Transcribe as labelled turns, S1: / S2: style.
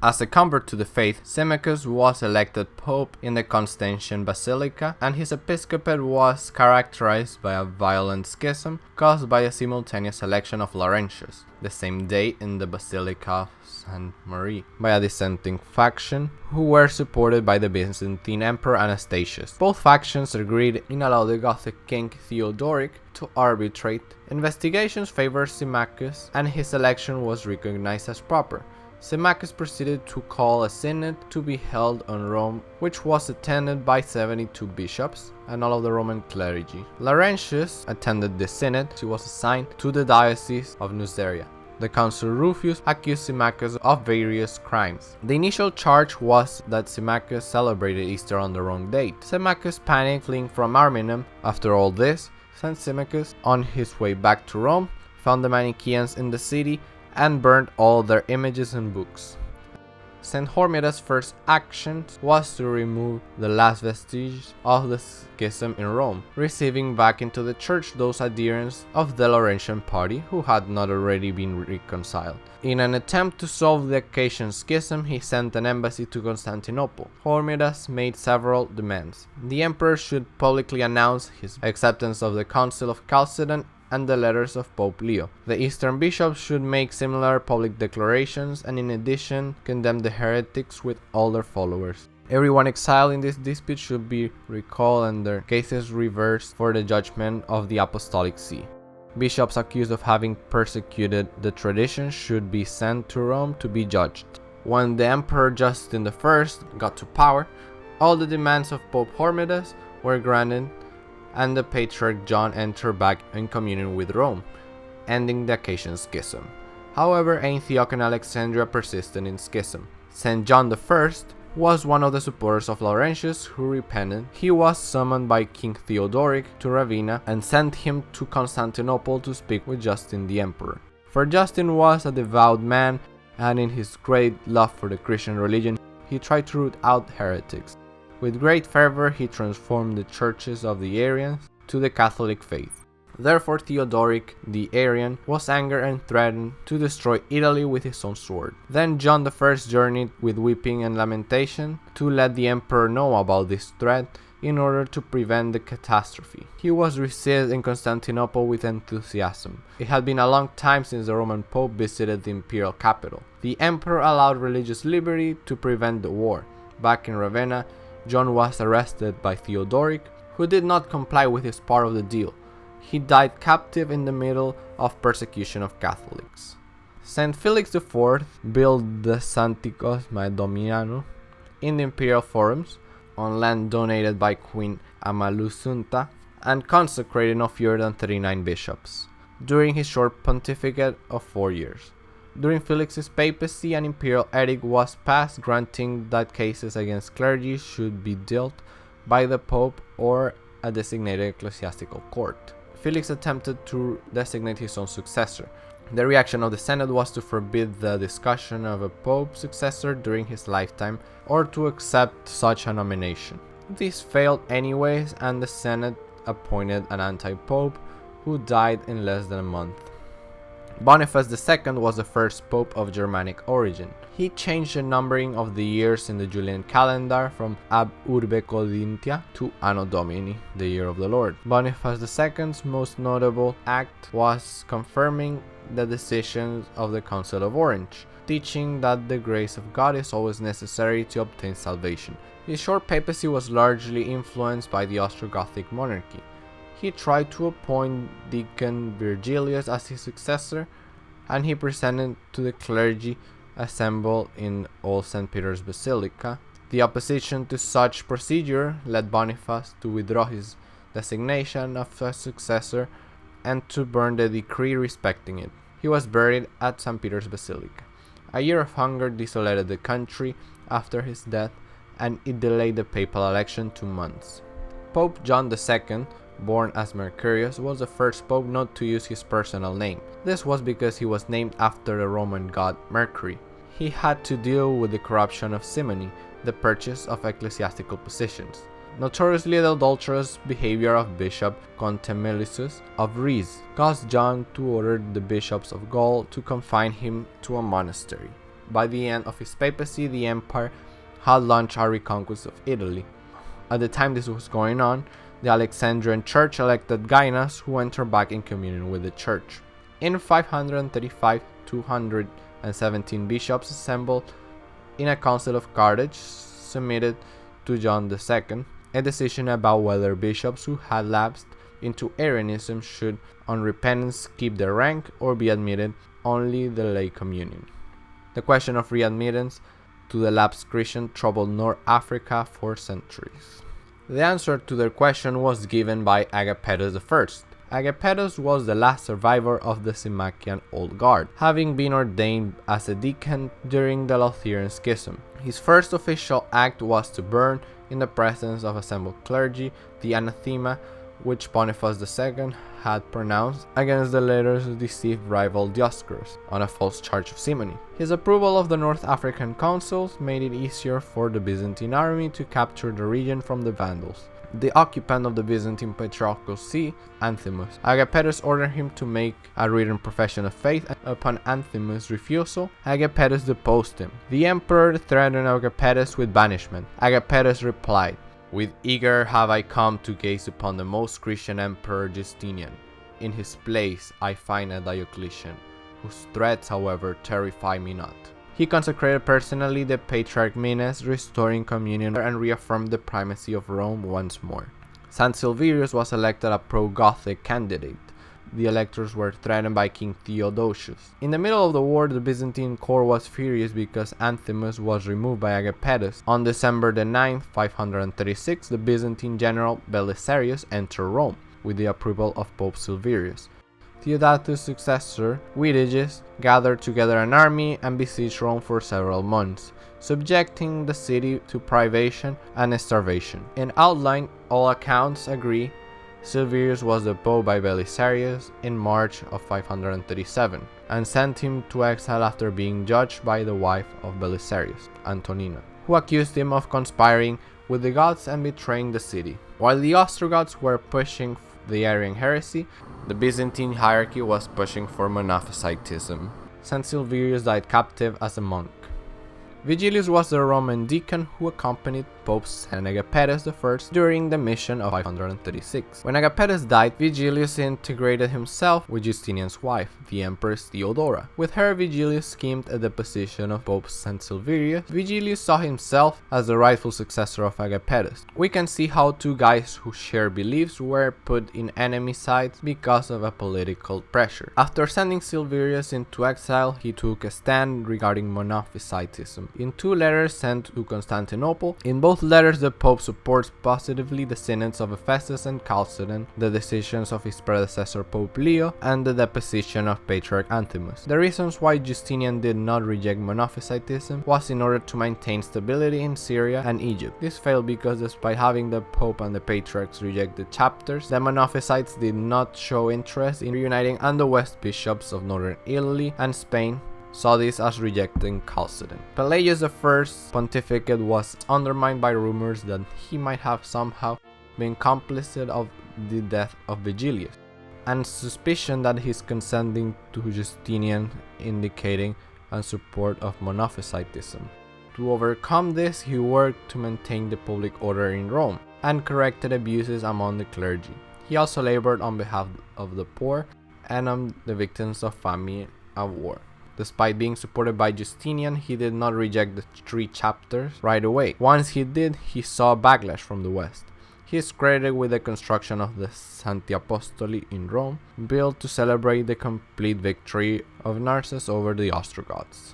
S1: As a convert to the faith, Symmachus was elected pope in the Constantine Basilica, and his episcopate was characterized by a violent schism caused by a simultaneous election of Laurentius, the same day in the Basilica of St. Marie, by a dissenting faction who were supported by the Byzantine Emperor Anastasius. Both factions agreed in allowing the Gothic king Theodoric to arbitrate. Investigations favored Symmachus, and his election was recognized as proper. Symmachus proceeded to call a synod to be held on Rome, which was attended by 72 bishops and all of the Roman clergy. Laurentius attended the synod. He was assigned to the diocese of Nuceria. The consul Rufius accused Symmachus of various crimes. The initial charge was that Symmachus celebrated Easter on the wrong date. Symmachus panicked, fleeing from Arminum. After all this, St. Symmachus, on his way back to Rome, found the Manichaeans in the city and burned all their images and books. St. Hormisdas' first action was to remove the last vestiges of the schism in Rome, receiving back into the church those adherents of the Laurentian party who had not already been reconciled. In an attempt to solve the Acacian Schism, he sent an embassy to Constantinople. Hormisdas made several demands. The emperor should publicly announce his acceptance of the Council of Chalcedon and the letters of Pope Leo. The Eastern bishops should make similar public declarations, and in addition condemn the heretics with all their followers. Everyone exiled in this dispute should be recalled and their cases reversed for the judgment of the Apostolic See. Bishops accused of having persecuted the tradition should be sent to Rome to be judged. When the Emperor Justin I got to power, all the demands of Pope Hormisdas were granted, and the Patriarch John entered back in communion with Rome, ending the Acacian Schism. However, Antioch and Alexandria persisted in schism. St. John I was one of the supporters of Laurentius, who repented. He was summoned by King Theodoric to Ravenna and sent him to Constantinople to speak with Justin the Emperor. For Justin was a devout man, and in his great love for the Christian religion, he tried to root out heretics. With great fervor, he transformed the churches of the Arians to the Catholic faith. Therefore, Theodoric the Arian was angered and threatened to destroy Italy with his own sword. Then John I journeyed with weeping and lamentation to let the emperor know about this threat in order to prevent the catastrophe. He was received in Constantinople with enthusiasm. It had been a long time since the Roman Pope visited the imperial capital. The emperor allowed religious liberty to prevent the war. Back in Ravenna, John was arrested by Theodoric, who did not comply with his part of the deal. He died captive in the middle of persecution of Catholics. St. Felix IV built the Santikos Maedominianum in the imperial forums on land donated by Queen Amalasuntha and consecrated no fewer than 39 bishops during his short pontificate of 4 years. During Felix's papacy, an imperial edict was passed granting that cases against clergy should be dealt by the Pope or a designated ecclesiastical court. Felix attempted to designate his own successor. The reaction of the Senate was to forbid the discussion of a Pope successor during his lifetime or to accept such a nomination. This failed anyways, and the Senate appointed an anti-pope who died in less than a month. Boniface II was the first pope of Germanic origin. He changed the numbering of the years in the Julian calendar from Ab Urbe Codintia to Anno Domini, the year of the Lord. Boniface II's most notable act was confirming the decisions of the Council of Orange, teaching that the grace of God is always necessary to obtain salvation. His short papacy was largely influenced by the Ostrogothic monarchy. He tried to appoint Deacon Vigilius as his successor, and he presented to the clergy assembled in Old St. Peter's Basilica. The opposition to such procedure led Boniface to withdraw his designation of a successor and to burn the decree respecting it. He was buried at St. Peter's Basilica. A year of hunger desolated the country after his death, and it delayed the papal election 2 months. Pope John II, born as Mercurius, was the first pope not to use his personal name. This was because he was named after the Roman god Mercury. He had to deal with the corruption of simony, the purchase of ecclesiastical positions. Notoriously, the adulterous behavior of Bishop Contemelius of Rheims caused John to order the bishops of Gaul to confine him to a monastery. By the end of his papacy, the empire had launched a reconquest of Italy. At the time this was going on, the Alexandrian Church elected Gainas, who entered back in communion with the Church. In 535, 217 bishops assembled in a council of Carthage, submitted to John II a decision about whether bishops who had lapsed into Arianism should, on repentance, keep their rank or be admitted only the lay communion. The question of readmittance to the lapsed Christian troubled North Africa for centuries. The answer to their question was given by Agapetus I. Agapetus was the last survivor of the Symmachian Old Guard, having been ordained as a deacon during the Acacian Schism. His first official act was to burn, in the presence of assembled clergy, the anathema which Boniface II had pronounced against the latter's deceived rival Dioscorus on a false charge of simony. His approval of the North African councils made it easier for the Byzantine army to capture the region from the Vandals. The occupant of the Byzantine patriarchal see, Anthimus, Agapetus ordered him to make a written profession of faith, and upon Anthimus' refusal, Agapetus deposed him. The emperor threatened Agapetus with banishment. Agapetus replied, "With eager have I come to gaze upon the most Christian emperor Justinian. In his place I find a Diocletian, whose threats, however, terrify me not." He consecrated personally the Patriarch Menes, restoring communion and reaffirmed the primacy of Rome once more. St. Silverius was elected a pro-Gothic candidate. The electors were threatened by King Theodosius. In the middle of the war, the Byzantine court was furious because Anthimus was removed by Agapetus. On December 9, 536, the Byzantine general Belisarius entered Rome, with the approval of Pope Silverius. Theodatus' successor, Vigilius, gathered together an army and besieged Rome for several months, subjecting the city to privation and starvation. In outline, all accounts agree Silverius was deposed by Belisarius in March of 537, and sent him to exile after being judged by the wife of Belisarius, Antonina, who accused him of conspiring with the Goths and betraying the city. While the Ostrogoths were pushing the Arian heresy, the Byzantine hierarchy was pushing for Monophysitism. St. Silverius died captive as a monk. Vigilius was the Roman deacon who accompanied Pope St. Agapetus I during the mission of 536. When Agapetus died, Vigilius integrated himself with Justinian's wife, the Empress Theodora. With her, Vigilius schemed a deposition of Pope St. Silverius. Vigilius saw himself as the rightful successor of Agapetus. We can see how two guys who share beliefs were put in enemy sides because of a political pressure. After sending Silverius into exile, he took a stand regarding Monophysitism. In two letters sent to Constantinople, in both letters the Pope supports positively the synods of Ephesus and Chalcedon, the decisions of his predecessor Pope Leo, and the deposition of Patriarch Anthimus. The reasons why Justinian did not reject Monophysitism was in order to maintain stability in Syria and Egypt. This failed because despite having the Pope and the Patriarchs reject the chapters, the Monophysites did not show interest in reuniting, and the West bishops of northern Italy and Spain saw this as rejecting Chalcedon. Pelagius I's pontificate was undermined by rumors that he might have somehow been complicit of the death of Vigilius, and suspicion that he's consenting to Justinian, indicating a support of Monophysitism. To overcome this, he worked to maintain the public order in Rome and corrected abuses among the clergy. He also labored on behalf of the poor and on the victims of famine and war. Despite being supported by Justinian, he did not reject the three chapters right away. Once he did, he saw a backlash from the West. He is credited with the construction of the Santi Apostoli in Rome, built to celebrate the complete victory of Narses over the Ostrogoths.